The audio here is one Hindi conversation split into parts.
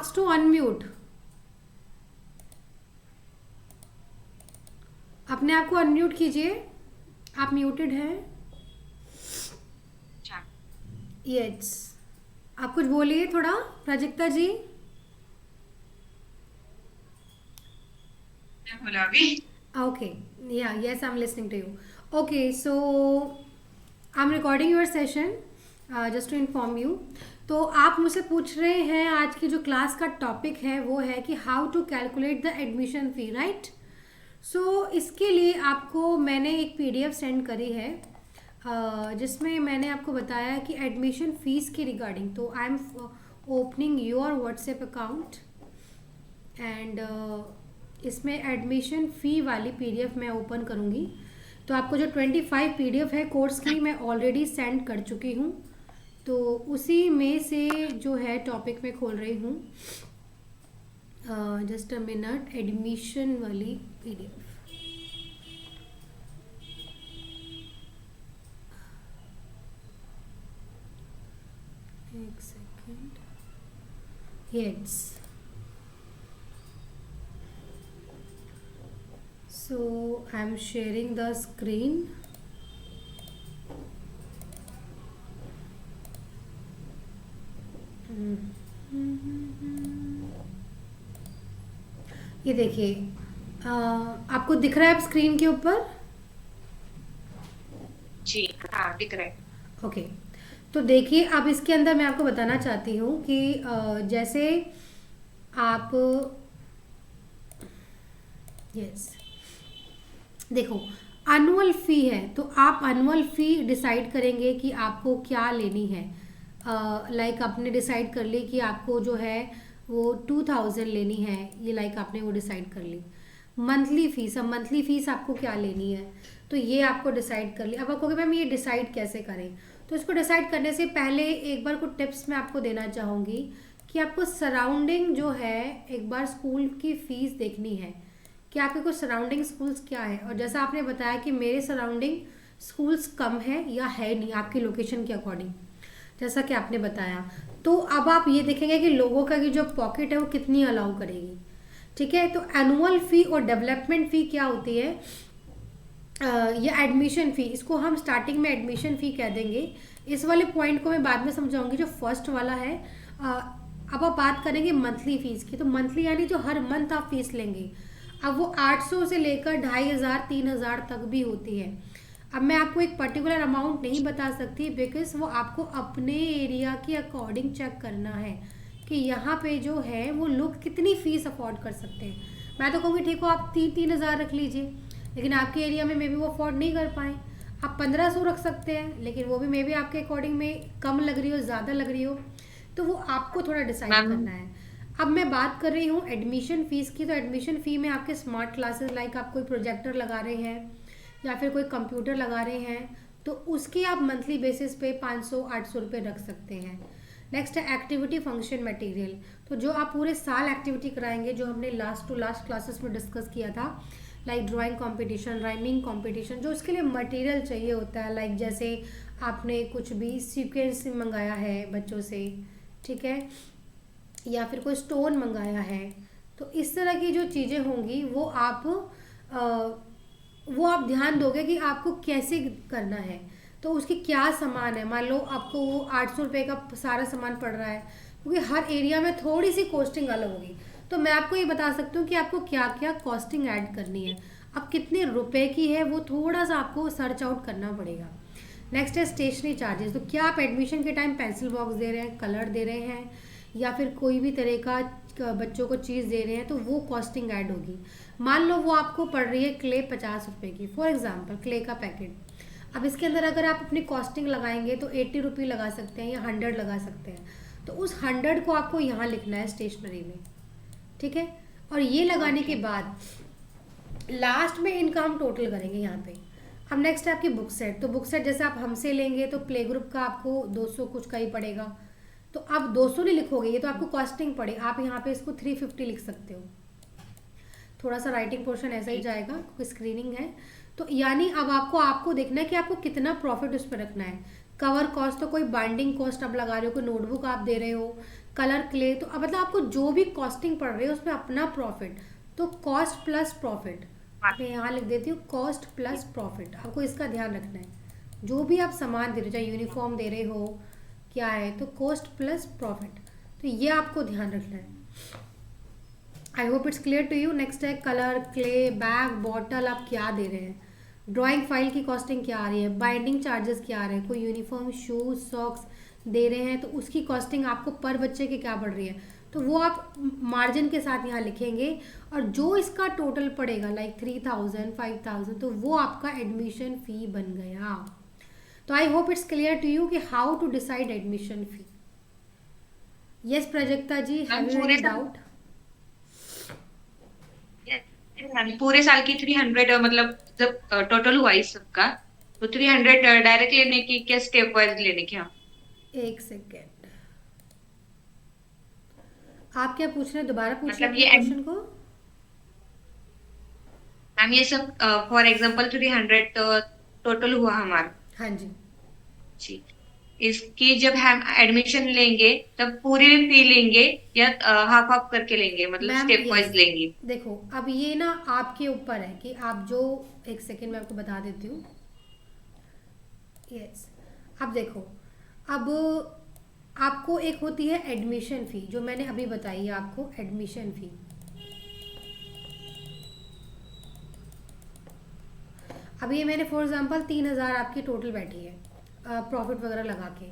asked to unmute. अपने आप को अनम्यूट कीजिए, आप म्यूटेड हैं. यस, आप कुछ बोलिए थोड़ा, प्राजक्ता जी. बोला अभी. Okay, yeah, yes, I'm listening to you. Okay, so I'm recording your session, just to inform you. तो आप मुझसे पूछ रहे हैं आज की जो क्लास का टॉपिक है वो है कि how to calculate the admission fee, right. So इसके लिए आपको मैंने एक पीडीएफ सेंड करी है, जिसमें मैंने आपको बताया कि एडमिशन फ़ीस के रिगार्डिंग. तो I am opening your WhatsApp account and इसमें एडमिशन फ़ी वाली पीडीएफ मैं ओपन करूँगी. तो आपको जो 25 पीडीएफ है कोर्स की मैं ऑलरेडी सेंड कर चुकी हूँ. तो उसी में से जो है टॉपिक मैं खोल रही हूँ. Just a minute. एडमिशन वाली पीडीएफ. एक second. Yes. So I'm sharing the screen. ये देखिए, आपको दिख रहा है आप स्क्रीन के ऊपर? जी हाँ दिख रहा है. ओके. तो देखिए, अब इसके अंदर मैं आपको बताना चाहती हूँ कि जैसे आप यस देखो, एनुअल फ़ी है तो आप एनुअल फ़ी डिसाइड करेंगे कि आपको क्या लेनी है. लाइक आपने डिसाइड कर ली कि आपको जो है वो 2000 लेनी है, ये लाइक आपने वो डिसाइड कर ली. मंथली फ़ीस, अब मंथली फ़ीस आपको क्या लेनी है तो ये आपको डिसाइड कर ली. अब आप कहोगे मैम ये डिसाइड कैसे करें, तो इसको डिसाइड करने से पहले एक बार कुछ टिप्स मैं आपको देना चाहूँगी कि आपको सराउंडिंग जो है एक बार स्कूल की फ़ीस देखनी है कि आपके कुछ सराउंडिंग स्कूल्स क्या है. और जैसा आपने बताया कि मेरे सराउंडिंग स्कूल्स कम है या है नहीं आपकी लोकेशन के अकॉर्डिंग, जैसा कि आपने बताया. तो अब आप ये देखेंगे कि लोगों का की जो पॉकेट है वो कितनी अलाउ करेगी. ठीक है. तो एनुअल फ़ी और डेवलपमेंट फ़ी क्या होती है, या एडमिशन फ़ी, इसको हम स्टार्टिंग में एडमिशन फ़ी कह देंगे. इस वाले पॉइंट को मैं बाद में समझाऊंगी. जो फर्स्ट वाला है, अब आप बात करेंगे मंथली फ़ीस की. तो मंथली यानी जो हर मंथ आप फीस लेंगे, अब वो 800 से लेकर 2500 3000 तक भी होती है. अब मैं आपको एक पर्टिकुलर अमाउंट नहीं बता सकती बिकॉज वो आपको अपने एरिया के अकॉर्डिंग चेक करना है कि यहाँ पे जो है वो लोग कितनी फ़ीस अफोर्ड कर सकते हैं. मैं तो कहूँगी ठीक हो आप 3000 रख लीजिए, लेकिन आपके एरिया में मे बी वो अफोर्ड नहीं कर पाएँ. आप 1500 रख सकते हैं, लेकिन वो भी मे बी आपके अकॉर्डिंग में कम लग रही हो, ज़्यादा लग रही हो. तो वो आपको थोड़ा डिसाइड करना है. अब मैं बात कर रही हूँ एडमिशन फ़ीस की. तो एडमिशन फ़ी में आपके स्मार्ट क्लासेस, लाइक आप कोई प्रोजेक्टर लगा रहे हैं या फिर कोई कंप्यूटर लगा रहे हैं, तो उसके आप मंथली बेसिस पे 500-800 रुपये रख सकते हैं. नेक्स्ट है एक्टिविटी फंक्शन मटेरियल. तो जो आप पूरे साल एक्टिविटी कराएंगे, जो हमने लास्ट टू लास्ट क्लासेस में डिस्कस किया था, like drawing competition, rhyming competition, जो उसके लिए मटेरियल चाहिए होता है, लाइक जैसे आपने कुछ भी सीक्वेंस मंगाया है बच्चों से, ठीक है, या फिर कोई स्टोन मंगाया है, तो इस तरह की जो चीज़ें होंगी वो आप ध्यान दोगे कि आपको कैसे करना है. तो उसकी क्या सामान है, मान लो आपको वो 800 रुपये का सारा सामान पड़ रहा है, क्योंकि हर एरिया में थोड़ी सी कॉस्टिंग अलग होगी. तो मैं आपको ये बता सकती हूँ कि आपको क्या क्या कॉस्टिंग ऐड करनी है. अब कितने रुपए की है वो थोड़ा सा आपको सर्च आउट करना पड़ेगा. नेक्स्ट है स्टेशनरी चार्जेस. तो क्या आप एडमिशन के टाइम पेंसिल बॉक्स दे रहे हैं, कलर दे रहे हैं, या फिर कोई भी तरह का बच्चों को चीज़ दे रहे हैं, तो वो कॉस्टिंग ऐड होगी. मान लो वो आपको पड़ रही है क्ले 50 रुपये की, फॉर एग्जांपल क्ले का पैकेट. अब इसके अंदर अगर आप अपनी कॉस्टिंग लगाएंगे तो 80 रुपये लगा सकते हैं या 100 लगा सकते हैं. तो उस 100 को आपको यहाँ लिखना है स्टेशनरी में, ठीक है. और ये लगाने के बाद लास्ट में इनका हम टोटल करेंगे यहाँ पे. अब नेक्स्ट है आपकी बुक सेट. तो बुक सेट जैसे आप हमसे लेंगे तो प्ले ग्रुप का आपको 200 कुछ का ही पड़ेगा. तो आप 200 नहीं लिखोगे, ये तो आपको कॉस्टिंग पड़े, आप यहाँ पे इसको 350 लिख सकते हो. थोड़ा सा राइटिंग पोर्शन ऐसा ही जाएगा क्योंकि स्क्रीनिंग है. तो यानी अब आपको देखना है कि आपको कितना प्रॉफिट उस पर रखना है. कवर कॉस्ट, तो कोई बाइंडिंग कॉस्ट आप लगा रहे हो, कोई नोटबुक आप दे रहे हो, कलर क्ले, तो अब मतलब आपको जो भी कॉस्टिंग पड़ रही है उसमें अपना प्रॉफिट, तो कॉस्ट प्लस प्रॉफिट, मैं यहाँ लिख देती हूँ कॉस्ट प्लस प्रॉफिट, आपको इसका ध्यान रखना है। जो भी आप सामान दे रहे हो, चाहे यूनिफॉर्म दे रहे हो क्या है, तो कॉस्ट प्लस प्रॉफिट, तो ये आपको ध्यान रखना है। I hope it's clear to you. Next है कलर क्ले, बैग, बॉटल, आप क्या दे रहे हैं, ड्राइंग फाइल की कॉस्टिंग क्या आ रही है, बाइंडिंग चार्जेस क्या आ रहे हैं, कोई यूनिफॉर्म शूज सॉक्स दे रहे हैं तो उसकी कॉस्टिंग आपको पर बच्चे की क्या पड़ रही है, तो वो आप मार्जिन के साथ यहाँ लिखेंगे, और जो इसका टोटल पड़ेगा लाइक 3000 5000, तो वो आपका एडमिशन फ़ी बन गया। तो I hope it's clear to you कि how to decide admission fee. Yes Prajakta ji, have you any doubt? Ma'am पूरे साल की 300 मतलब जब टोटल हुआ इस सबका, तो 300 डायरेक्ट लेने की क्या स्टेप वाइज लेने की हम? एक सेकेंड, आप क्या पूछ रहे हैं, दोबारा पूछिए मतलब अपने ये क्वेश्चन को। मैम ये सब फॉर एग्जांपल 300 टोटल हुआ हमारा हाँ जी, जी, इसकी जब हम एडमिशन लेंगे तब पूरी फी लेंगे या हाफ हाफ करके लेंगे, मतलब मैम स्टेप यस, वाइज लेंगे? देखो अब ये ना आपके ऊपर है कि आप जो, एक सेकेंड मैं आपको बता देती हूँ। यस, अब देखो, अब आपको एक होती है एडमिशन फ़ी, जो मैंने अभी बताई है आपको एडमिशन फ़ी। अब ये मैंने फॉर एग्जांपल 3000 आपकी टोटल बैठी है प्रॉफिट वगैरह लगा के।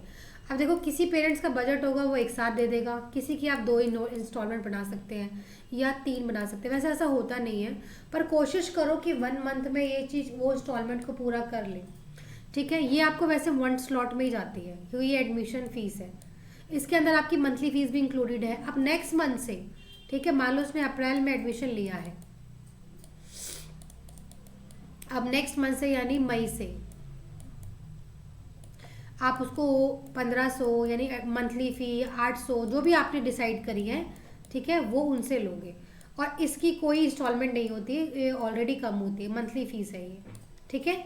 अब देखो किसी पेरेंट्स का बजट होगा वो एक साथ दे देगा, किसी की आप 2 इंस्टॉलमेंट बना सकते हैं या 3 बना सकते हैं, वैसे ऐसा होता नहीं है, पर कोशिश करो कि 1 मंथ में ये चीज़ वो इंस्टॉलमेंट को पूरा कर ले। ठीक है, ये आपको वैसे 1 स्लॉट में ही जाती है क्योंकि ये एडमिशन फ़ीस है, इसके अंदर आपकी मंथली फ़ीस भी इंक्लूडेड है। अब नेक्स्ट मंथ से, ठीक है, मान लो उसने अप्रैल में एडमिशन लिया है, अब नेक्स्ट मंथ से यानी मई से आप उसको 1500 यानी मंथली फ़ी 800 जो भी आपने डिसाइड करी है, ठीक है, वो उनसे लोगे, और इसकी कोई इंस्टॉलमेंट नहीं होती है, ये ऑलरेडी कम होती है, मंथली फ़ीस है ये। ठीक है,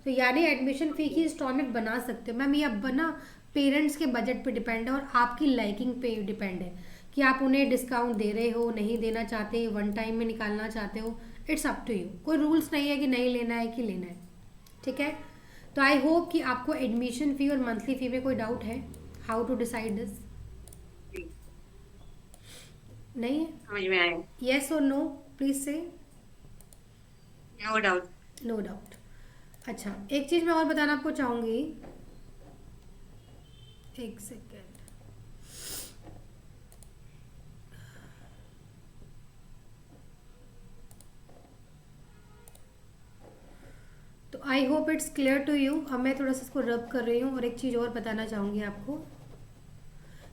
तो यानी एडमिशन फ़ी की इंस्टॉलमेंट बना सकते हो मैम, ये अब बना पेरेंट्स के बजट पे डिपेंड है और आपकी लाइकिंग पे डिपेंड है कि आप उन्हें डिस्काउंट दे रहे हो, नहीं देना चाहते, 1 टाइम में निकालना चाहते हो, इट्स अप टू यू। कोई रूल्स नहीं है कि नहीं लेना है कि लेना है। ठीक है, तो आई होप कि आपको एडमिशन फ़ी और मंथली फ़ी में कोई डाउट है, हाउ टू डिसाइड दिस? नहीं है? समझ में आया? येस और नो प्लीज से। No doubt. No doubt. अच्छा, एक चीज़ मैं और बताना आपको चाहूँगी, एक सेकेंड, तो I hope it's clear to you. अब मैं थोड़ा सा इसको रब कर रही हूँ, और एक चीज़ और बताना चाहूँगी आपको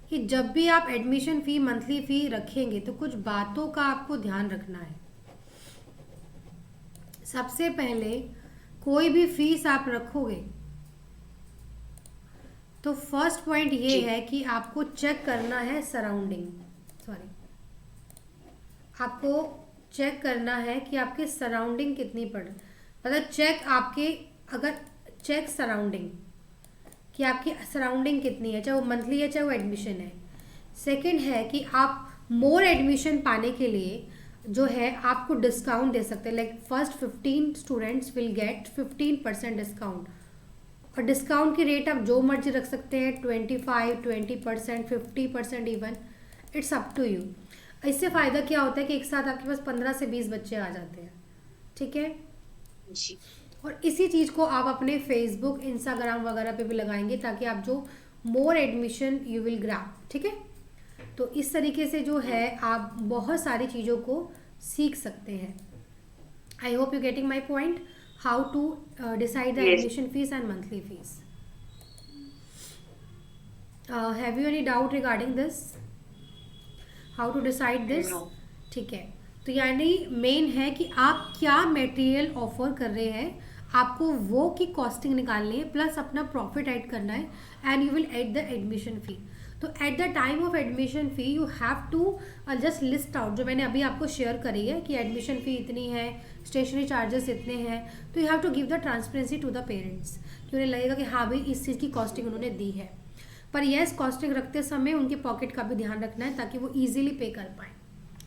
कि जब भी आप एडमिशन फ़ी मंथली फ़ी रखेंगे तो कुछ बातों का आपको ध्यान रखना है। सबसे पहले कोई भी फीस आप रखोगे तो फर्स्ट पॉइंट ये है कि आपको चेक करना है सराउंडिंग, सॉरी, आपको चेक करना है कि आपके सराउंडिंग कितनी पड़, मतलब चेक आपके, अगर चेक सराउंडिंग कि आपकी सराउंडिंग कितनी है, चाहे वो मंथली है चाहे वो एडमिशन है। सेकंड है कि आप मोर एडमिशन पाने के लिए जो है आपको डिस्काउंट दे सकते हैं, like first 15 students will get 15% discount, और डिस्काउंट की रेट आप जो मर्जी रख सकते हैं, 25, 20%, 50% even, it's up to you. इससे फ़ायदा क्या होता है कि एक साथ आपके पास 15 से 20 बच्चे आ जाते हैं। ठीक है जी, और इसी चीज़ को आप अपने फेसबुक इंस्टाग्राम वगैरह पे भी लगाएंगे ताकि आप जो मोर एडमिशन यू विल ग्रैब। ठीक है, तो इस तरीके से जो है आप बहुत सारी चीज़ों को सीख सकते हैं। I hope you getting my point, how to decide the yes. Admission fees and monthly fees. Have you any doubt regarding this, how to decide this? No. ठीक है, तो यानी मेन है कि आप क्या मटेरियल ऑफर कर रहे हैं, आपको वो की कॉस्टिंग निकालनी है, प्लस अपना प्रॉफिट ऐड करना है, and you will add the admission fee. तो at the time of admission fee you have to just list out, जो मैंने अभी आपको शेयर करी है कि एडमिशन फ़ी इतनी है, स्टेशनरी चार्जेस इतने हैं, तो you have to give the transparency to the parents कि उन्हें लगेगा कि हाँ भाई इस चीज़ की कॉस्टिंग उन्होंने दी है। पर यस, कॉस्टिंग रखते समय उनके पॉकेट का भी ध्यान रखना है ताकि वो इजीली पे कर पाए।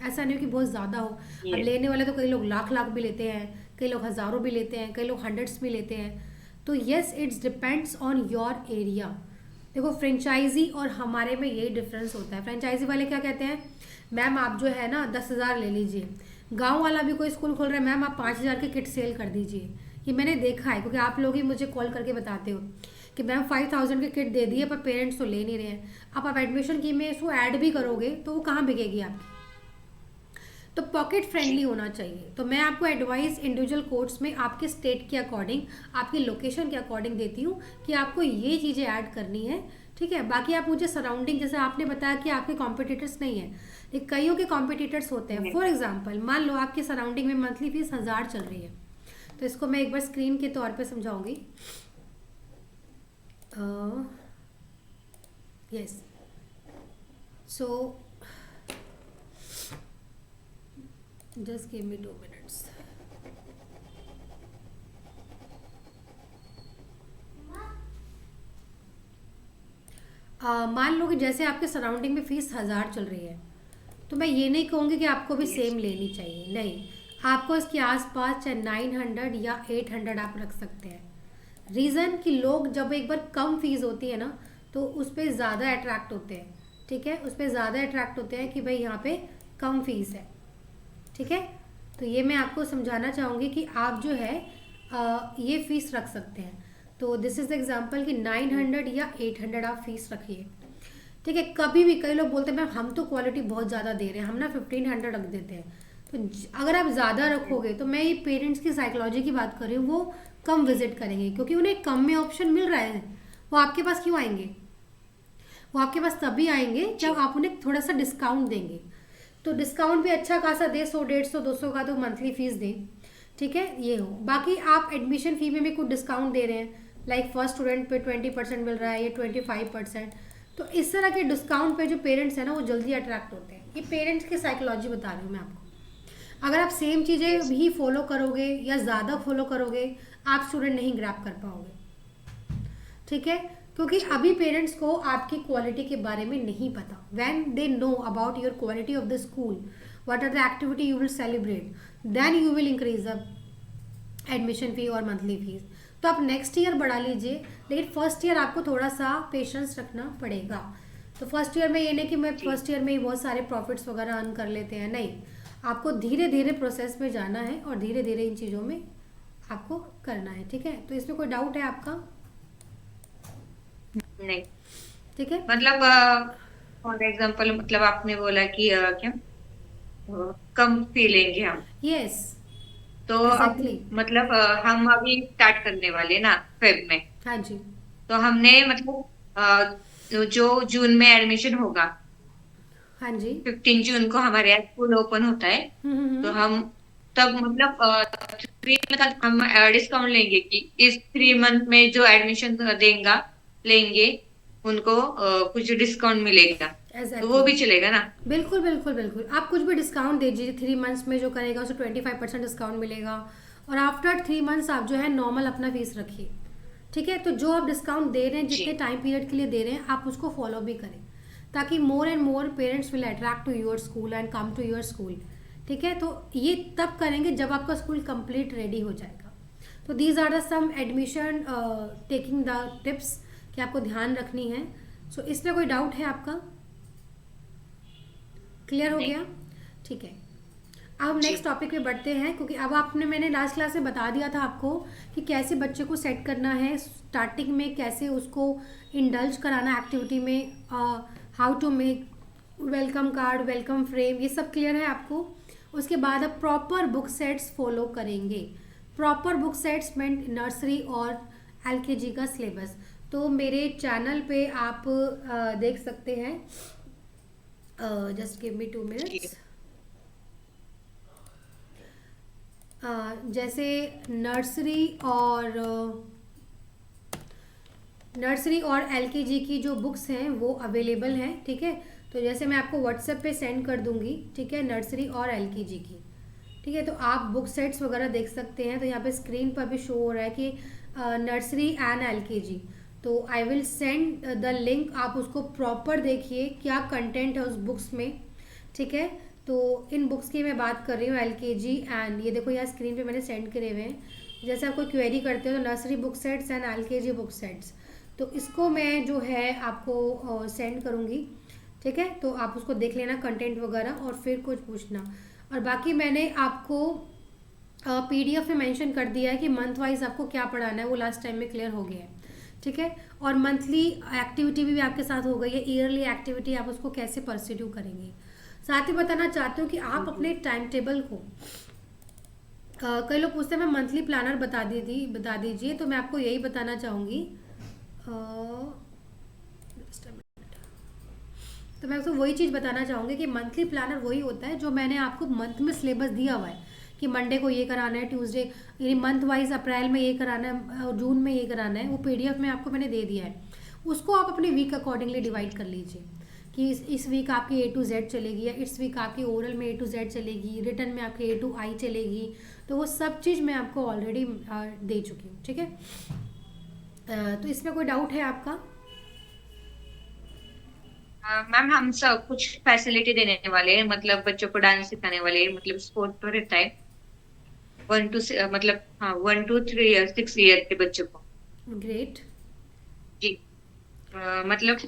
ऐसा नहीं हो कि बहुत ज़्यादा हो। अब ये लेने वाले तो कई लोग लाख लाख भी लेते हैं, कई लोग हज़ारों भी लेते हैं, कई लोग हंड्रेड्स भी लेते हैं। तो yes, it's depends on your area. देखो, फ्रेंचाइजी और हमारे में यही डिफरेंस होता है। फ्रेंचाइजी वाले क्या कहते हैं, मैम आप जो है ना 10,000 ले लीजिए। गांव वाला भी कोई स्कूल खोल रहा है, मैम आप 5,000 के किट सेल कर दीजिए। ये मैंने देखा है, क्योंकि आप लोग ही मुझे कॉल करके बताते हो कि मैम 5,000 के किट दे दिए पर पेरेंट्स तो ले नहीं रहे हैं। अब आप एडमिशन की में इसको ऐड भी करोगे तो वो कहाँ बिकेगी आपकी। तो पॉकेट फ्रेंडली होना चाहिए। तो मैं आपको एडवाइस इंडिविजुअल कोर्स में आपके स्टेट के अकॉर्डिंग, आपकी लोकेशन के अकॉर्डिंग देती हूँ कि आपको ये चीज़ें ऐड करनी है, ठीक है। बाकी आप मुझे सराउंडिंग, जैसे आपने बताया कि आपके कॉम्पिटिटर्स नहीं है, लेकिन कईयों के कॉम्पिटिटर्स होते हैं। नहीं। फॉर एग्जाम्पल, मान लो आपकी सराउंडिंग में मंथली फीस 1,000 चल रही है, तो इसको मैं एक बार स्क्रीन के तौर पे समझाऊंगी। Yes, so just give me 2 minutes. मान लो कि जैसे आपके सराउंडिंग में फीस 1,000 चल रही है, तो मैं ये नहीं कहूँगी कि आपको भी Yes. सेम लेनी चाहिए, नहीं। आपको इसके आसपास चाहे 900 या 800 आप रख सकते हैं। रीज़न कि लोग जब एक बार कम फीस होती है ना, तो उस पर ज़्यादा अट्रैक्ट होते हैं, ठीक है। उस पर ज़्यादा अट्रैक्ट होते हैं कि भाई यहाँ पे कम फीस है, ठीक है। तो ये मैं आपको समझाना चाहूँगी कि आप जो है ये फ़ीस रख सकते हैं। तो दिस इज़ द एग्जांपल कि 900 या 800 आप फीस रखिए, ठीक है। कभी भी कई लोग बोलते हैं मैम हम तो क्वालिटी बहुत ज़्यादा दे रहे हैं, हम ना 1,500 रख देते हैं। तो अगर आप ज़्यादा रखोगे, तो मैं ये पेरेंट्स की साइकोलॉजी की बात कर रही हूँ, वो कम विजिट करेंगे, क्योंकि उन्हें कम में ऑप्शन मिल रहा है। वो आपके पास क्यों आएंगे, वो आपके पास तभी आएंगे जब आप उन्हें थोड़ा सा डिस्काउंट देंगे। तो डिस्काउंट भी अच्छा खासा दे, 100, 150, 200 का तो मंथली फीस दें, ठीक है। ये हो, बाकी आप एडमिशन फ़ी में भी कुछ डिस्काउंट दे रहे हैं, लाइक फर्स्ट स्टूडेंट पे 20% मिल रहा है या 25%। तो इस तरह के डिस्काउंट पे जो पेरेंट्स हैं ना, वो जल्दी अट्रैक्ट होते हैं। ये पेरेंट्स की साइकोलॉजी बता रही हूँ मैं आपको। अगर आप सेम चीज़ें भी फॉलो करोगे या ज़्यादा फॉलो करोगे, आप स्टूडेंट नहीं ग्रैब कर पाओगे, ठीक है। क्योंकि अभी पेरेंट्स को आपकी क्वालिटी के बारे में नहीं पता। When they know about your quality of the school, what are the activity you will celebrate, then you will increase the admission fee और मंथली फीस। तो आप नेक्स्ट ईयर बढ़ा लीजिए, लेकिन फर्स्ट ईयर आपको थोड़ा सा पेशेंस रखना पड़ेगा। तो फर्स्ट ईयर में ये नहीं कि मैं फर्स्ट ईयर में ही बहुत सारे प्रॉफिट्स वगैरह अर्न कर लेते हैं, नहीं। आपको धीरे धीरे प्रोसेस में जाना है और धीरे धीरे इन चीज़ों में आपको करना है, ठीक है। तो इसमें कोई डाउट है आपका? नहीं, ठीक है। मतलब फॉर एग्जाम्पल, मतलब आपने बोला कि क्या कम फी लेंगे हम, यस, तो अब एग्जैक्टली। मतलब हम अभी स्टार्ट करने वाले ना फेब में, हाँ जी, तो हमने मतलब जो जून में एडमिशन होगा, हाँ जी। 15 जून को हमारे यहाँ स्कूल ओपन होता है, तो हम्म। हम तब मतलब 3 मंथ हम डिस्काउंट लेंगे कि इस 3 मंथ में जो एडमिशन देंगा लेंगे उनको कुछ डिस्काउंट मिलेगा, तो वो एग्जैक्टली, भी चलेगा ना। बिल्कुल बिल्कुल बिल्कुल। आप कुछ भी डिस्काउंट दे दीजिए, 3 मंथ्स में जो करेगा उसे 25% डिस्काउंट मिलेगा। और आफ्टर 3 मंथ्स आप जो है नॉर्मल अपना फीस रखिए, ठीक है। तो जो आप डिस्काउंट दे रहे हैं, जी जितने टाइम पीरियड के लिए दे रहे हैं, आप उसको फॉलो भी करें, ताकि more and more parents will attract to your school and come to your school, ठीक है। तो ये तब करेंगे जब आपका स्कूल कंप्लीट रेडी हो जाएगा। तो these are the some admission taking the tips कि आपको ध्यान रखनी है। सो इसमें कोई डाउट है आपका? क्लियर हो नहीं गया? ठीक है। अब हम जी नेक्स्ट टॉपिक पे बढ़ते हैं, क्योंकि अब आपने, मैंने लास्ट क्लास में बता दिया था आपको कि कैसे बच्चे को सेट करना है स्टार्टिंग में, कैसे उसको इंडल्ज कराना एक्टिविटी में, how to make welcome card, welcome frame, ये सब क्लियर है आपको। उसके बाद अब प्रॉपर बुक सेट्स फॉलो करेंगे। Proper book sets means nursery और एलकेजी का सिलेबस। तो मेरे चैनल पे आप देख सकते हैं, जस्ट गिव मी 2 जी मिनट्स। जैसे नर्सरी और एलकेजी की जो बुक्स हैं वो अवेलेबल हैं, ठीक है। तो जैसे मैं आपको व्हाट्सएप पे सेंड कर दूंगी, ठीक है, नर्सरी और एलकेजी की, ठीक है। तो आप बुक सेट्स वगैरह देख सकते हैं। तो यहाँ पे स्क्रीन पर भी शो हो रहा है कि नर्सरी एंड एलकेजी। तो I will send the link, आप उसको प्रॉपर देखिए क्या कंटेंट है उस बुक्स में, ठीक है। तो इन बुक्स की मैं बात कर रही हूँ, LKG एंड ये देखो यहाँ स्क्रीन पे मैंने सेंड करे हुए हैं। जैसे आप कोई क्वेरी करते हो तो nursery book sets and LKG book sets, तो इसको मैं जो है आपको सेंड करूँगी, ठीक है। तो आप उसको देख लेना कंटेंट वगैरह और फिर कुछ पूछना। और बाकी मैंने आपको PDF में मेंशन कर दिया है कि मंथ वाइज आपको क्या पढ़ाना है, वो लास्ट टाइम में क्लियर हो गया है, ठीक है। और मंथली एक्टिविटी भी आपके साथ हो गई है, ईयरली एक्टिविटी आप उसको कैसे परस्यू करेंगे। साथ ही बताना चाहती हूँ कि आप अपने टाइम टेबल को कई लोग पूछते हैं मैं मंथली प्लानर बता दीजिए, तो मैं आपको यही बताना चाहूँगी। तो मैं आपको वही चीज़ बताना चाहूँगी कि मंथली प्लानर वही होता है जो मैंने आपको मंथ में सिलेबस दिया हुआ है कि मंडे को ये कराना है, ट्यूसडे यानी मंथ वाइज अप्रैल में ये कराना है और जून में ये कराना है, वो PDF में आपको मैंने दे दिया है। उसको आप अपने वीक अकॉर्डिंगली डिवाइड कर लीजिए कि इस वीक आपकी A to Z चलेगी, या इस वीक आपकी ओरल में A to Z चलेगी, रिटर्न में आपकी A to I चलेगी। तो वो सब चीज़ मैं आपको ऑलरेडी दे चुकी हूँ, ठीक है। तो इसमें कोई डाउट है आपका? मैम हम सब कुछ फैसिलिटी देने वाले हैं, मतलब बच्चों को डांस सिखाने वाले हैं, मतलब स्पोर्ट तो रहता है मतलब हाँ 1 to 3 6 ईयर के बच्चों को। ग्रेट। जी। मतलब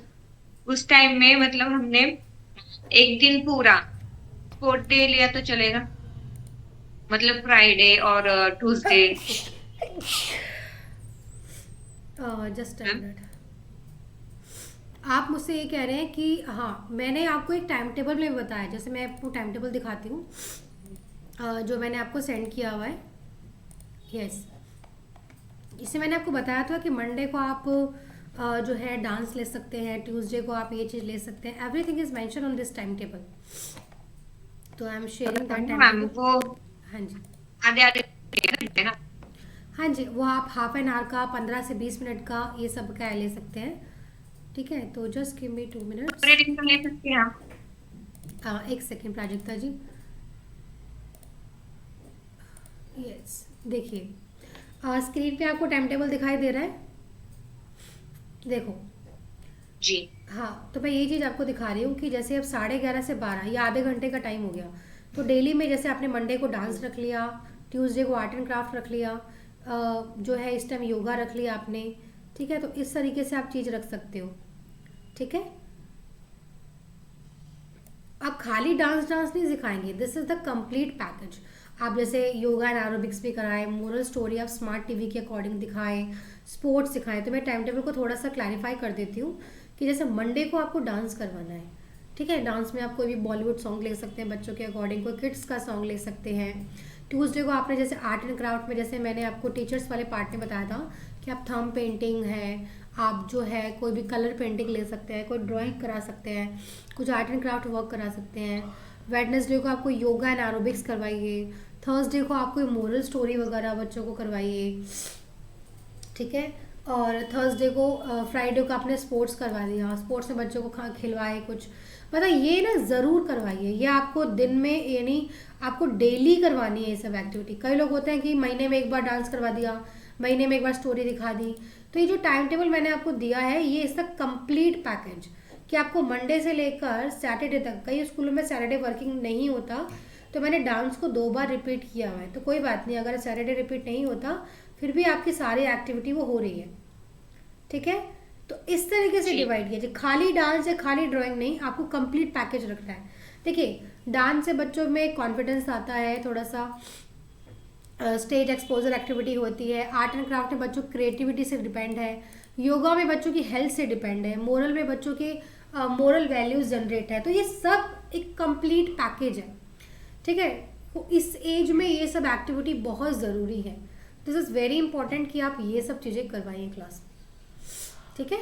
उस टाइम में मतलब हमने एक दिन पूरा स्पोर्ट डे लिया तो चलेगा, मतलब फ्राइडे और Tuesday. Just a ma'am minute. आप मुझसे ये कह रहे हैं कि हाँ मैंने आपको एक टाइम टेबल में बताया, जैसे मैं आपको टाइम टेबल दिखाती हूँ जो मैंने आपको सेंड किया हुआ है। यस, इससे मैंने आपको बताया था कि मंडे को आप जो है डांस ले सकते हैं, ट्यूसडे को आप ये चीज़ ले सकते हैं। Everything is mention on this time table. तो I am sharing that time ma'am table. वो हाँ जी, आधे आधे है ना? हाँ जी, वो आप हाफ एन आवर का, 15 से 20 मिनट का, ये सब का ले सकते हैं, ठीक है। तो just give me 2 minutes. Rating तो ले सकते हैं आप। एक सेकेंड प्राजक्ता जी। यस, देखिए स्क्रीन पे आपको टाइम टेबल दिखाई दे रहा है, देखो। जी। हाँ, तो मैं ये चीज़ आपको दिखा रही हूँ कि जैसे अब 11:30 से 12 ये आधे घंटे का टाइम हो गया। तो डेली में जैसे आपने मंडे को डांस रख लिया, ट्यूसडे को आर्ट एंड क्राफ्ट रख लिया, जो है इस टाइम योगा रख लिया आपने, ठीक है। तो इस तरीके से आप चीज़ रख सकते हो, ठीक है। आप खाली डांस डांस नहीं सिखाएंगे, this is the complete package. आप जैसे योगा एंड एरोबिक्स भी कराएं, मोरल स्टोरी आप स्मार्ट टीवी के अकॉर्डिंग दिखाएं, स्पोर्ट्स सिखाएं। तो मैं टाइम टेबल को थोड़ा सा क्लैरिफाई कर देती हूँ कि जैसे मंडे को आपको डांस करवाना है, ठीक है। डांस में आप कोई भी बॉलीवुड सॉन्ग ले सकते हैं बच्चों के अकॉर्डिंग, कोई किड्स का सॉन्ग ले सकते हैं। ट्यूसडे को आपने जैसे आर्ट एंड क्राफ्ट में, जैसे मैंने आपको टीचर्स वाले पार्ट में बताया था कि आप थंब पेंटिंग है, आप जो है कोई भी कलर पेंटिंग ले सकते हैं, कोई ड्राइंग करा सकते हैं, कुछ आर्ट एंड क्राफ्ट वर्क करा सकते हैं। वेडनेसडे को आपको योगा एंड एरोबिक्स करवाइए, थर्सडे को आपको मोरल स्टोरी वगैरह बच्चों को करवाइए, ठीक है। और थर्सडे को फ्राइडे को आपने स्पोर्ट्स करवा दिया, स्पोर्ट्स में बच्चों को खिलवाए कुछ, मतलब ये ना ज़रूर करवाइए। ये आपको दिन में यानी आपको डेली करवानी है ये सब एक्टिविटी। कई लोग होते हैं कि महीने में एक बार डांस करवा दिया, महीने में एक बार स्टोरी दिखा दी। तो ये जो टाइम टेबल मैंने आपको दिया है ये इसका कंप्लीट पैकेज कि आपको मंडे से लेकर सैटरडे तक, कई स्कूलों में सैटरडे वर्किंग नहीं होता, तो मैंने डांस को 2 बार रिपीट किया हुआ है। तो कोई बात नहीं, अगर सैटरडे रिपीट नहीं होता फिर भी आपकी सारी एक्टिविटी वो हो रही है, ठीक है। तो इस तरीके से जी। डिवाइड कीजिए, खाली डांस या खाली ड्राइंग नहीं, आपको कंप्लीट पैकेज रखना है। देखिए डांस से बच्चों में कॉन्फिडेंस आता है, थोड़ा सा स्टेज एक्सपोजर एक्टिविटी होती है। आर्ट एंड क्राफ्ट में बच्चों की क्रिएटिविटी से डिपेंड है, योगा में बच्चों की हेल्थ से डिपेंड है, मोरल में बच्चों के मोरल वैल्यूज जनरेट है। तो ये सब एक कंप्लीट पैकेज है, ठीक है। तो इस एज में ये सब एक्टिविटी बहुत ज़रूरी है। दिस इज़ वेरी इंपॉर्टेंट कि आप ये सब चीज़ें करवाइए क्लास में, ठीक है।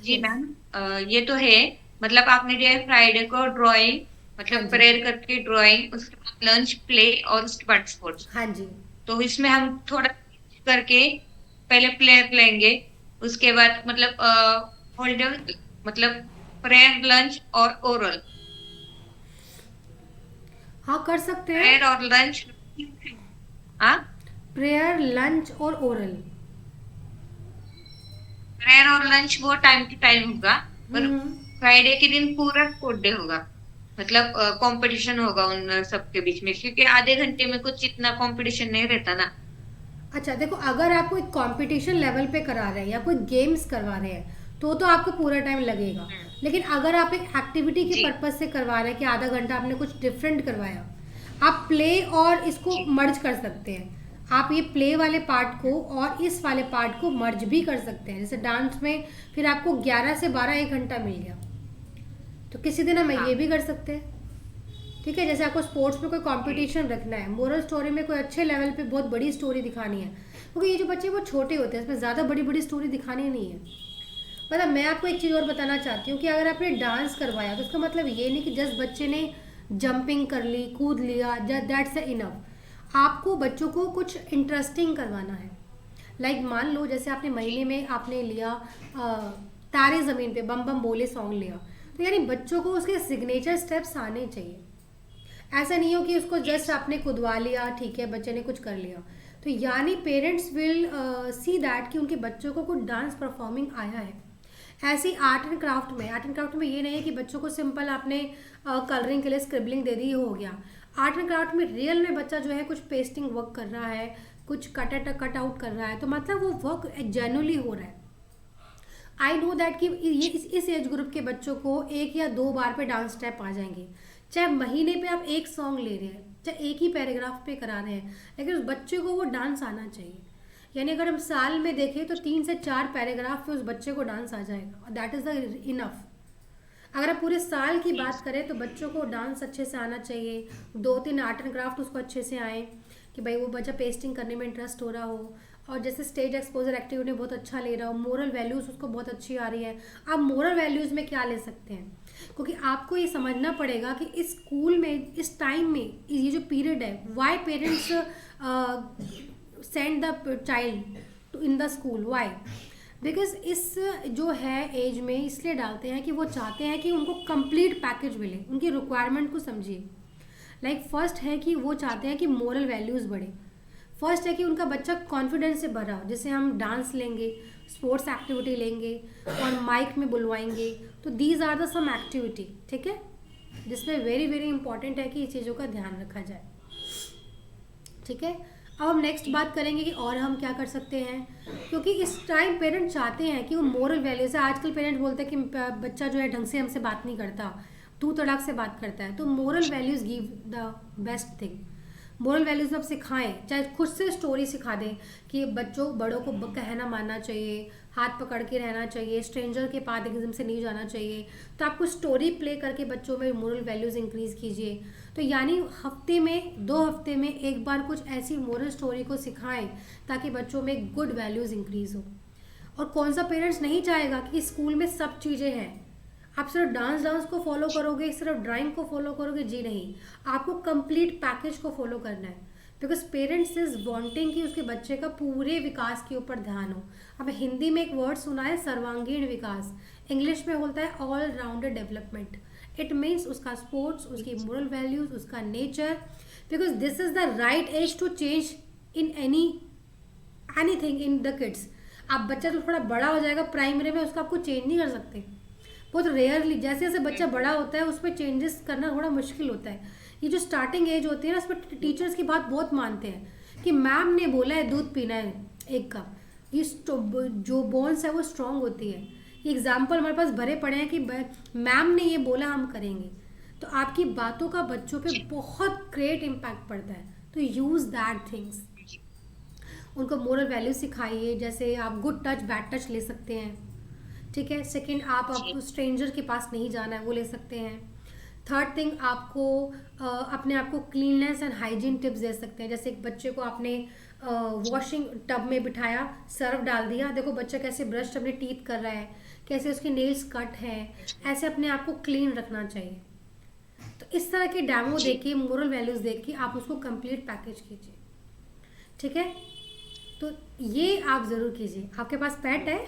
जी यस, मैम, ये तो है। मतलब आपने दिया फ्राइडे को ड्राइंग, हाँ मतलब जी, प्रेयर करके ड्राइंग, उसके बाद लंच, प्ले और उसके बाद स्पोर्ट्स। हाँ जी, तो इसमें हम थोड़ा करके पहले प्ले लेंगे, उसके बाद मतलब होल्डर, मतलब प्रेयर, लंच और ओरल। हाँ कर सकते हैं। प्रेयर और लंच। हाँ। प्रेयर, लंच और ओरल। प्रेयर और लंच वो टाइम टू टाइम होगा, पर हम्म। फ्राइडे के दिन पूरा स्पोर्ट डे होगा। मतलब कंपटीशन होगा उन सबके बीच में, क्योंकि आधे घंटे में कुछ इतना कंपटीशन नहीं रहता ना। अच्छा देखो, अगर आप कोई कंपटीशन लेवल पे करा रहे हैं या कोई गेम्स करवा रहे हैं तो आपको पूरा टाइम लगेगा। हम्म। लेकिन अगर आप एक एक्टिविटी के जी। पर्पज से करवा रहे हैं कि आधा घंटा आपने कुछ डिफरेंट करवाया, आप प्ले और इसको जी। मर्ज कर सकते हैं। आप ये प्ले वाले पार्ट को और इस वाले पार्ट को मर्ज भी कर सकते हैं। जैसे डांस में फिर आपको 11 से 12 एक घंटा मिल गया, तो किसी दिन हम हाँ। ये भी कर सकते हैं। ठीक है, जैसे आपको स्पोर्ट्स में कोई जी। कंपटीशन रखना है, मोरल स्टोरी में कोई अच्छे लेवल पे बहुत बड़ी स्टोरी दिखानी है, क्योंकि ये जो बच्चे वो छोटे होते हैं, इसमें ज़्यादा बड़ी बड़ी स्टोरी दिखानी नहीं है। मतलब मैं आपको एक चीज़ और बताना चाहती हूँ कि अगर आपने डांस करवाया तो उसका मतलब ये नहीं कि जस्ट बच्चे ने जंपिंग कर ली, कूद लिया, दैट्स इनफ। आपको बच्चों को कुछ इंटरेस्टिंग करवाना है। लाइक मान लो जैसे आपने महीने में आपने लिया तारे ज़मीन पे बम बम बोले सॉन्ग लिया, तो यानी बच्चों को उसके सिग्नेचर स्टेप्स आने चाहिए। ऐसा नहीं हो कि उसको जस्ट यस। आपने खुदवा लिया, ठीक है बच्चे ने कुछ कर लिया। तो यानी पेरेंट्स विल सी दैट कि उनके बच्चों को कुछ डांस परफॉर्मिंग आया है। ऐसी आर्ट एंड क्राफ्ट में ये नहीं है कि बच्चों को सिंपल आपने कलरिंग के लिए स्क्रिबलिंग दे दी हो गया। आर्ट एंड क्राफ्ट में रियल में बच्चा जो है कुछ पेस्टिंग वर्क कर रहा है, कुछ कट आउट कर रहा है, तो मतलब वो वर्क जेन्युइनली हो रहा है। आई नो दैट कि ये इस एज ग्रुप के बच्चों को एक या दो बार पे डांस स्टेप आ जाएंगे। चाहे महीने पे आप एक सॉन्ग ले रहे हैं, चाहे एक ही पैराग्राफ पे करा रहे हैं, लेकिन उस बच्चे को वो डांस आना चाहिए। यानी अगर हम साल में देखें तो 3 से 4 पैराग्राफ पे उस बच्चे को डांस आ जाएगा, दैट इज़ द इनफ। अगर आप पूरे साल की बात करें तो बच्चों को डांस अच्छे से आना चाहिए, 2-3 आर्ट एंड क्राफ्ट उसको अच्छे से आए, कि भाई वो बच्चा पेस्टिंग करने में इंटरेस्ट हो रहा हो, और जैसे स्टेज एक्सपोजर एक्टिविटी बहुत अच्छा ले रहा हो, मोरल वैल्यूज़ उसको बहुत अच्छी आ रही है। आप मोरल वैल्यूज़ में क्या ले सकते हैं, क्योंकि आपको ये समझना पड़ेगा कि इस स्कूल में इस टाइम में ये जो पीरियड है, why parents send the child to in the school, why, because इस जो है एज में इसलिए डालते हैं कि वो चाहते हैं कि उनको कंप्लीट पैकेज मिले, उनकी रिक्वायरमेंट को समझिए। लाइक फर्स्ट है कि वो चाहते हैं कि मोरल वैल्यूज़ बढ़े। फर्स्ट है कि उनका बच्चा कॉन्फिडेंस से भरा हो, जैसे हम डांस लेंगे, स्पोर्ट्स एक्टिविटी लेंगे और माइक में बुलवाएंगे, तो these are the some activity, ठीक है, जिसमें वेरी वेरी इंपॉर्टेंट है कि इस चीज़ों का ध्यान रखा जाए। ठीक है, अब हम नेक्स्ट बात करेंगे कि और हम क्या कर सकते हैं, क्योंकि इस टाइम पेरेंट्स चाहते हैं कि वो मोरल वैल्यूज है। आजकल पेरेंट्स बोलते हैं कि बच्चा जो है ढंग से हमसे बात नहीं करता, तू तड़ाक से बात करता है, तो moral values give the best thing. Moral values आप सिखाएं, चाहे खुद से स्टोरी सिखा दें कि बच्चों बड़ों को कहना मानना चाहिए, हाथ पकड़ के रहना चाहिए, स्ट्रेंजर के पास एकदम से नहीं जाना चाहिए। तो आपको स्टोरी प्ले करके बच्चों में मोरल वैल्यूज इंक्रीज कीजिए। तो यानी हफ्ते में 2 हफ्ते में एक बार कुछ ऐसी मोरल स्टोरी को सिखाएं ताकि बच्चों में गुड वैल्यूज इंक्रीज हो। और कौन सा पेरेंट्स नहीं चाहेगा कि स्कूल में सब चीज़ें हैं, आप सिर्फ डांस को फॉलो करोगे, सिर्फ ड्राइंग को फॉलो करोगे, जी नहीं, आपको कंप्लीट पैकेज को फॉलो करना है। बिकॉज पेरेंट्स इज वांटिंग कि उसके बच्चे का पूरे विकास के ऊपर ध्यान हो। अब हिंदी में एक वर्ड सुना है सर्वांगीण विकास, इंग्लिश में होता है all rounded development. It means उसका स्पोर्ट्स, उसकी मोरल वैल्यूज, उसका nature, because this is the right age to change in anything in the kids. आप बच्चा तो थोड़ा बड़ा हो जाएगा प्राइमरी में, उसका आपको चेंज नहीं कर सकते, बहुत रेयरली। जैसे जैसे बच्चा बड़ा होता है उसमें चेंजेस करना थोड़ा मुश्किल होता है। ये जो स्टार्टिंग एज होती है ना, उसमें टीचर्स की बात बहुत मानते हैं कि मैम ने बोला है दूध पीना है 1 कप, ये जो बोन्स है वो स्ट्रांग होती है। ये एग्जाम्पल हमारे पास भरे पड़े हैं कि मैम ने ये बोला हम करेंगे, तो आपकी बातों का बच्चों पे बहुत ग्रेट इम्पैक्ट पड़ता है। तो यूज़ दैट थिंग्स, उनको मोरल वैल्यू सिखाइए। जैसे आप गुड टच बैड टच ले सकते हैं, ठीक है। सेकंड, आप स्ट्रेंजर के पास नहीं जाना है, वो ले सकते हैं। थर्ड थिंग, आपको अपने आप को क्लीननेस एंड हाइजीन टिप्स दे सकते हैं। जैसे एक बच्चे को आपने वॉशिंग टब में बिठाया, सर्फ डाल दिया, देखो बच्चा कैसे ब्रश अपने टीथ कर रहा है, कैसे उसके नेल्स कट हैं, ऐसे अपने आप को क्लीन रखना चाहिए। तो इस तरह के डैमो देके, मोरल वैल्यूज देख के आप उसको कंप्लीट पैकेज कीजिए, ठीक है। तो ये आप ज़रूर कीजिए। आपके पास पेट है?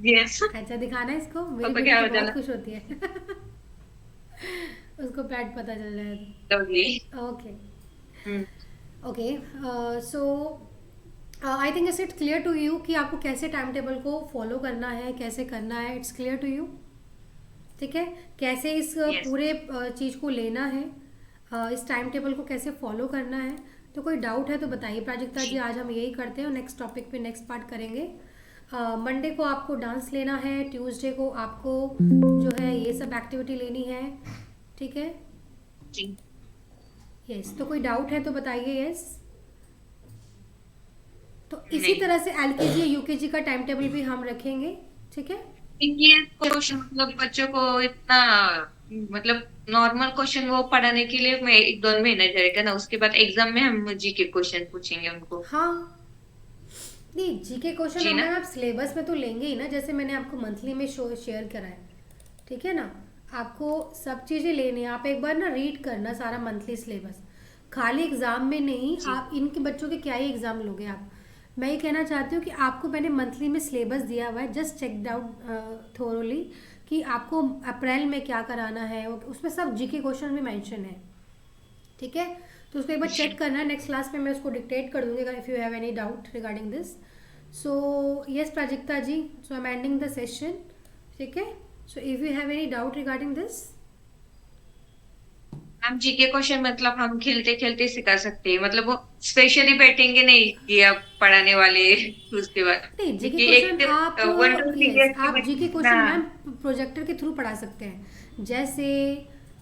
यस। अच्छा, दिखाना है इसको, मेरी पापा बेटी क्या तो हो बहुत जाना। खुश होती है। उसको पेट पता चल रहा है। Lovely. Okay hmm. Okay, so I think it's clear to you कि आपको कैसे टाइम टेबल को फॉलो करना है, कैसे करना है, इट्स क्लियर टू यू। ठीक है, कैसे इस यस। पूरे चीज़ को लेना है, इस टाइम टेबल को कैसे फॉलो करना है। तो कोई डाउट है तो बताइए प्राजक्ता जी, जी। आज हम यही करते हैं और नेक्स्ट टॉपिक पे नेक्स्ट पार्ट करेंगे। मंडे को आपको डांस लेना है, ट्यूसडे को आपको जो है ये सब एक्टिविटी लेनी है। ठीक है, जी। यस। तो कोई डाउट है तो बताइए, यस। तो इसी नहीं, तरह से एलकेजी या यूकेजी का टाइम टेबल भी हम रखेंगे। ठीक है, ये क्वेश्चन मतलब बच्चों को इतना मतलब नॉर्मल क्वेश्चन वो पढ़ाने के लिए मैं 1-2 महीने जाएगा ना, उसके बाद एग्जाम में हम जीके क्वेश्चन पूछेंगे उनको। हाँ। नहीं, जीके क्वेश्चन जी हमें ना। आप सिलेबस में तो लेंगे ही ना, जैसे मैंने आपको मंथली में शो शेयर करा है। ठीक है ना, आपको सब चीज़ें लेनी है, आप एक बार ना रीड करना सारा मंथली सिलेबस, खाली एग्जाम में नहीं। जी। आप इनके बच्चों के क्या ही एग्जाम लोगे आप। मैं ये कहना चाहती हूँ कि आपको मैंने मंथली में सिलेबस दिया हुआ है, जस्ट चेक आउट थोरोली कि आपको अप्रैल में क्या कराना है, उसमें सब जीके क्वेश्चन भी मेंशन है। ठीक है, तो उसको एक बार जी। चेक करना है, नेक्स्ट क्लास में मैं उसको डिक्टेट कर दूंगी अगर if you have any doubt regarding this. So yes Prajakta ji, so I am ending the session. ठीक है, so if you have any doubt regarding this. हम जीके क्वेश्चन मतलब हम खेलते खेलते सिखा सकते हैं, मतलब वो स्पेशली बैठेंगे नहीं कि आप पढ़ाने वाले उसके बाद, नहीं, जीके क्योंकि क्वेश्चन एकदम आप 1 2 3 यस, के आप जीके बच्चे ना। क्वेश्चन मैम प्रोजेक्टर के थ्रू पढ़ा सकते हैं। जैसे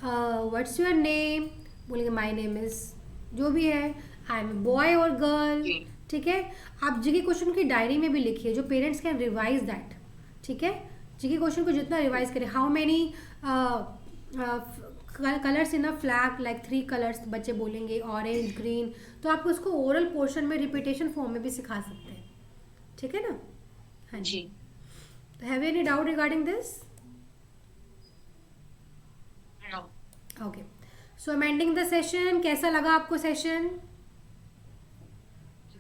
व्हाट्स योर नेम बोलेंगे, माय नेम इज जो भी है, आई एम बॉय और गर्ल। जी। ठीक है, आप जीके क्वेश्चन की डायरी में भी लिखिए, जो पेरेंट्स कैन रिवाइज दैट। ठीक है, जीके क्वेश्चन को जितना रिवाइज करें, how many colours in a flag, like 3 colours बच्चे बोलेंगे, ऑरेंज ग्रीन। तो आप उसको ओरल पोर्शन में रिपीटेशन फॉर्म में भी सिखा सकते हैं। ठीक है ना, हाँ जी। जी। तो have any doubt regarding this? No. Okay, so I am ending the session. कैसा लगा आपको सेशन?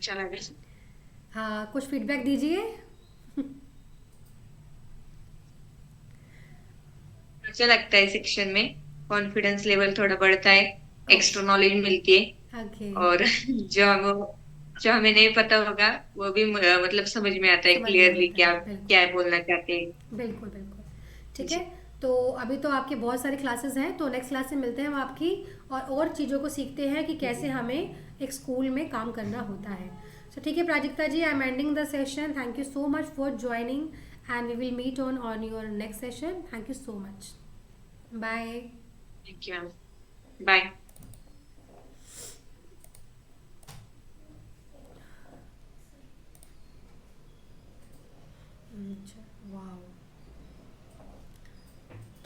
चला गया। हाँ, कुछ फीडबैक दीजिए। अच्छा लगता है सेक्शन में, कॉन्फिडेंस लेवल थोड़ा बढ़ता है, ओके एक्स्ट्रा नॉलेज मिलती है। ओके, और जो हमें नहीं पता होगा वो भी मतलब समझ में आता है समझ में क्लियरली आता क्या है, क्या बिल्कुल बोलना चाहते हैं। बिल्कुल बिल्कुल। ठीक है, जी। तो अभी तो आपके बहुत सारी क्लासेस हैं, तो नेक्स्ट क्लास से मिलते हैं हम आपकी, और चीज़ों को सीखते हैं कि कैसे हमें एक स्कूल में काम करना होता है। सो ठीक है Prajakta ji, I am ending the session. Thank you so much for joining and we will meet on your next session. Thank you so much, bye. Thank you. Bye. अच्छा, वाह,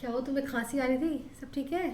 क्या हो, तुम्हें खांसी आ रही थी? सब ठीक है?